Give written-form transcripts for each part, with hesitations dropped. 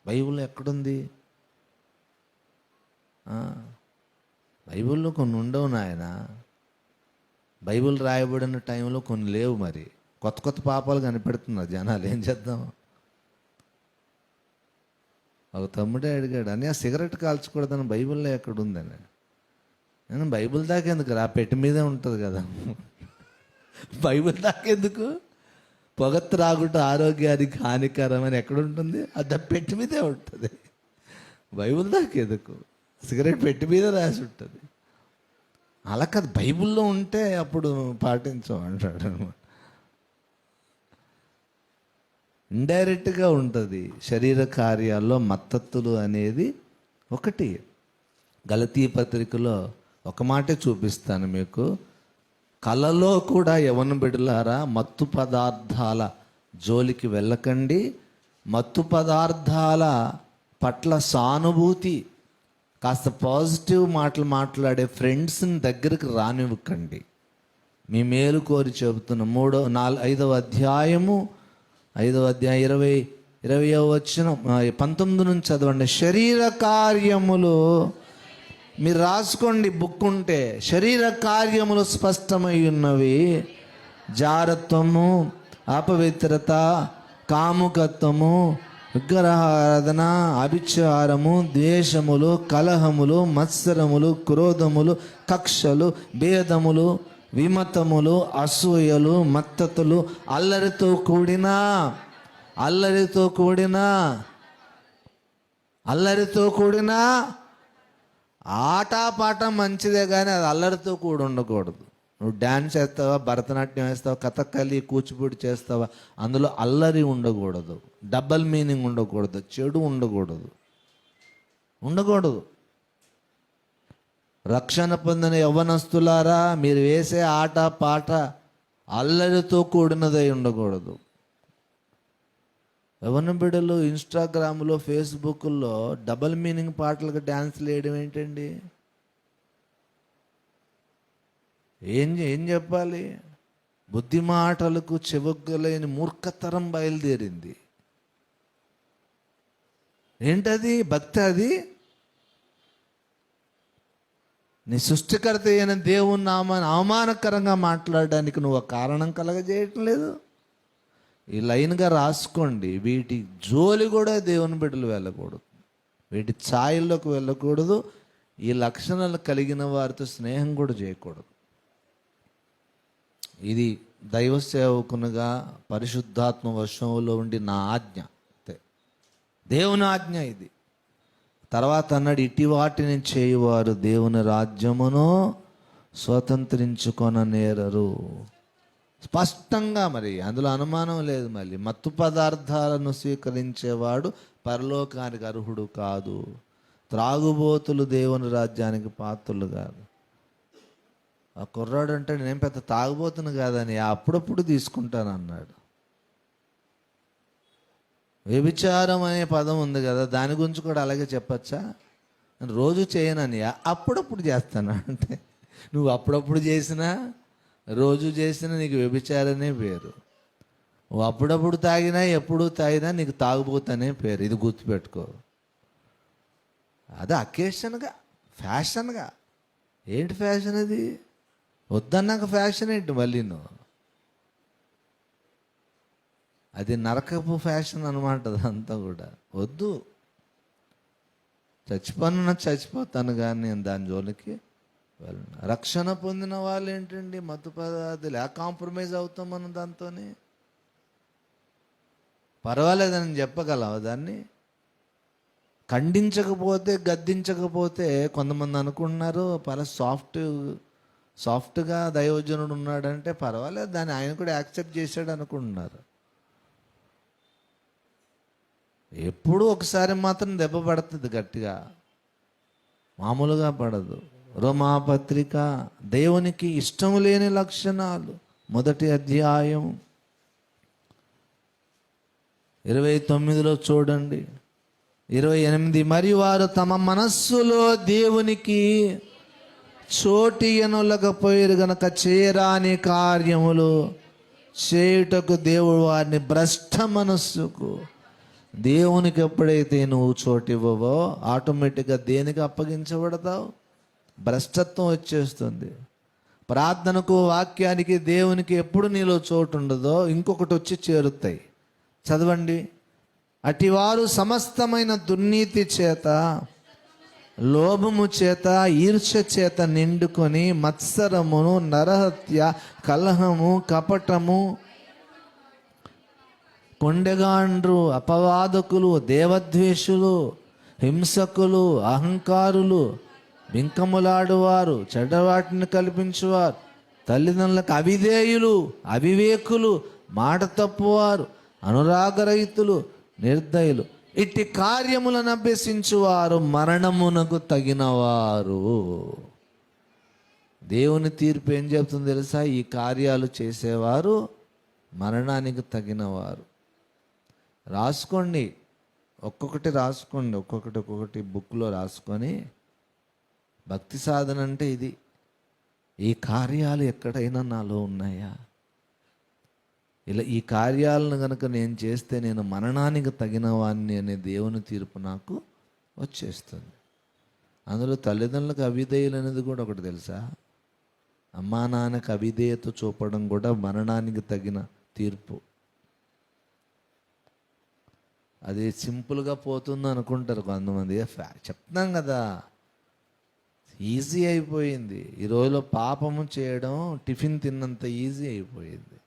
Bible ఎక్కడుంది? బైబిల్లో కొన్ని ఉండవు నాయన. బైబిల్ రాయబడిన టైంలో కొన్ని లేవు. మరి కొత్త కొత్త పాపాలు కనిపెడుతున్నారు జనాలు, ఏం చేద్దాం? ఒక తమ్ముడే అడిగాడు, అని ఆ సిగరెట్ కాల్చకూడదని బైబిల్లో ఎక్కడుందని. నేను బైబిల్ దాకా ఎందుకు రా, పెట్టి మీదే ఉంటుంది కదా. బైబిల్ దాకా ఎందుకు? పొగ త్రాగుట ఆరోగ్యానికి హానికరమని ఎక్కడుంటుంది? అది పెట్టి మీదే ఉంటుంది. బైబిల్ దాకా ఎందుకు? సిగరెట్ పెట్టి మీద రాసి ఉంటుంది. అలా కాదు, బైబిల్లో ఉంటే అప్పుడు పాటించం అంటాడు అనమాట. ఇండైరెక్ట్గా ఉంటుంది. శరీర కార్యాల్లో మత్తత్తులు అనేది ఒకటి. గలతీ పత్రికలో ఒక మాటే చూపిస్తాను మీకు. కలలో కూడా యవ్వన బిడ్డలారా మత్తు పదార్థాల జోలికి వెళ్ళకండి. మత్తు పదార్థాల పట్ల సానుభూతి, కాస్త పాజిటివ్ మాటలు మాట్లాడే ఫ్రెండ్స్ని దగ్గరికి రానివ్వకండి. మీ మేలు కోరి చెబుతున్న 5వ అధ్యాయం 20వ వచనం 19 నుంచి చదవండి. శరీర కార్యములు, మీరు రాసుకోండి బుక్ ఉంటే. శరీర కార్యములు స్పష్టమై ఉన్నవి: జారత్వము, అపవిత్రత, కాముకత్వము, విగ్రహారాధన, అభిచారము, ద్వేషములు, కలహములు, మత్సరములు, క్రోధములు, కక్షలు, భేదములు, విమతములు, అసూయలు, మత్తతులు, అల్లరితో కూడిన ఆటపాట మంచిదే, కానీ అది అల్లరితో కూడి ఉండకూడదు. నువ్వు డ్యాన్స్ చేస్తావా, భరతనాట్యం వేస్తావా, కథకళి, కూచిపూడి చేస్తావా, అందులో అల్లరి ఉండకూడదు, డబల్ మీనింగ్ ఉండకూడదు, చెడు ఉండకూడదు. రక్షణ పొందిన యవ్వనస్తులారా, మీరు వేసే ఆట పాట అల్లరితో కూడినదై ఉండకూడదు. యవ్వన బిడ్డలు ఇన్స్టాగ్రామ్లో, ఫేస్బుక్లో డబల్ మీనింగ్ పాటలకు డ్యాన్స్లు వేయడం ఏంటండి? ఏం చెప్పాలి? బుద్ధి మాటలకు చెవగ్గలేని మూర్ఖతరం బయలుదేరింది. ఏంటది? భక్తి. అది నీ సృష్టికర్త అయిన దేవుని నామాన్ని అవమానకరంగా మాట్లాడడానికి నువ్వు ఒక కారణం కలగజేయటం లేదు. ఈ లైన్గా రాసుకోండి. వీటి జోలి కూడా దేవుని బిడ్డలు వెళ్ళకూడదు, వీటి ఛాయల్లోకి వెళ్ళకూడదు. ఈ లక్షణాలు కలిగిన వారితో స్నేహం కూడా చేయకూడదు. ఇది దైవ సేవకునిగా పరిశుద్ధాత్మ వశంలో ఉండి నా ఆజ్ఞ, దేవుని ఆజ్ఞ ఇది. తర్వాత అన్నాడు, ఇటు వాటిని చేయువారు దేవుని రాజ్యమును స్వతంత్రించుకొననేరరు. స్పష్టంగా, మరి అందులో అనుమానం లేదు. మళ్ళీ మత్తు పదార్థాలను స్వీకరించేవాడు పరలోకానికి అర్హుడు కాదు. త్రాగుబోతులు దేవుని రాజ్యానికి పాత్రులు కాదు. ఆ కుర్రాడు అంటే నేను పెద్ద తాగుబోతును కాదని అప్పుడప్పుడు తీసుకుంటాను అన్నాడు. వ్యభిచారం అనే పదం ఉంది కదా, దాని గురించి కూడా అలాగే చెప్పచ్చా? రోజు చేయనని అప్పుడప్పుడు చేస్తాను అంటే, నువ్వు అప్పుడప్పుడు చేసినా రోజు చేసినా నీకు వ్యభిచారనే పేరు. నువ్వు అప్పుడప్పుడు తాగినా ఎప్పుడు తాగినా నీకు తాగుబోతనే పేరు. ఇది గుర్తుపెట్టుకో. అదే అకేషన్గా, ఫ్యాషన్గా. ఏంటి ఫ్యాషన్ అది? వద్దన్నాక ఫ్యాషన్ ఏంటి మళ్ళీ? నువ్వు అది నరకపు ఫ్యాషన్ అనమాట. అదంతా కూడా వద్దు. చచ్చిపోతాను కానీ నేను దాని జోలికి వెళ్ళను. రక్షణ పొందిన వాళ్ళు ఏంటండి మత్తు పదార్థాలు కాంప్రమైజ్ అవుతాం మనం దాంతో? పర్వాలేదని చెప్పగలవా దాన్ని? ఖండించకపోతే, గద్దించకపోతే కొంతమంది అనుకుంటున్నారు సాఫ్ట్గా దైవజనుడు ఉన్నాడంటే పర్వాలేదు, దాన్ని ఆయన కూడా యాక్సెప్ట్ చేశాడు అనుకుంటున్నారు. ఎప్పుడూ ఒకసారి మాత్రం దెబ్బ పడుతుంది గట్టిగా, మామూలుగా పడదు. రోమాపత్రిక, దేవునికి ఇష్టం లేని లక్షణాలు, 1వ అధ్యాయం 29లో చూడండి. 28, మరియు వారు తమ మనస్సులో దేవునికి చోటియనులకపోయారు గనక చేయరాని కార్యములు చేయుటకు దేవుడు వారిని భ్రష్ట మనస్సుకు దేవునికి ఎప్పుడైతే నువ్వు చోటు ఇవ్వవో ఆటోమేటిక్గా దేనికి అప్పగించబడతావు? భ్రష్టత్వం వచ్చేస్తుంది. ప్రార్థనకు, వాక్యానికి, దేవునికి ఎప్పుడు నీలో చోటు ఉండదో ఇంకొకటి వచ్చి చేరుతాయి. చదవండి. అటివారు సమస్తమైన దుర్నీతి చేత, లోభము చేత, ఈర్ష్య చేత నిండుకొని మత్సరమును, నరహత్య, కలహము, కపటము, కొండెగాండ్రు, అపవాదకులు, దేవద్వేషులు, హింసకులు, అహంకారులు, బింకములాడువారు, చెడ్డవాటిని కల్పించువారు, తల్లిదండ్రులకు అవిధేయులు, అవివేకులు, మాట తప్పువారు, అనురాగరహితులు, నిర్దయులు, ఇట్టి కార్యములను అభ్యసించువారు మరణమునకు తగినవారు. దేవుని తీర్పు ఏం చెప్తుంది తెలుసా? ఈ కార్యాలు చేసేవారు మరణానికి తగినవారు. రాసుకోండి, ఒక్కొక్కటి రాసుకోండి, ఒక్కొక్కటి బుక్లో రాసుకొని, భక్తి సాధన అంటే ఇది. ఈ కార్యాలు ఎక్కడైనా నాలో ఉన్నాయా? ఇలా ఈ కార్యాలను కనుక నేను చేస్తే నేను మరణానికి తగిన వాడిని అనే దేవుని తీర్పు నాకు వచ్చేస్తుంది. అందులో తల్లిదండ్రులకు అవిధేయులు అనేది కూడా ఒకటి తెలుసా? అమ్మా నాన్నకు అవిధేయత చూపడం కూడా మరణానికి తగిన తీర్పు. అది సింపుల్గా పోతుంది అనుకుంటారు కొంతమంది. చెప్తున్నాం కదా, ఈజీ అయిపోయింది. ఈ రోజులో పాపము చేయడం టిఫిన్ తిన్నంత ఈజీ అయిపోయింది.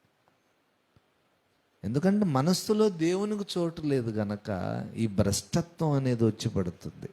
ఎందుకంటే మనస్సులో దేవునికి చోటు లేదు గనక ఈ భ్రష్టత్వం అనేది వచ్చి పడుతుంది.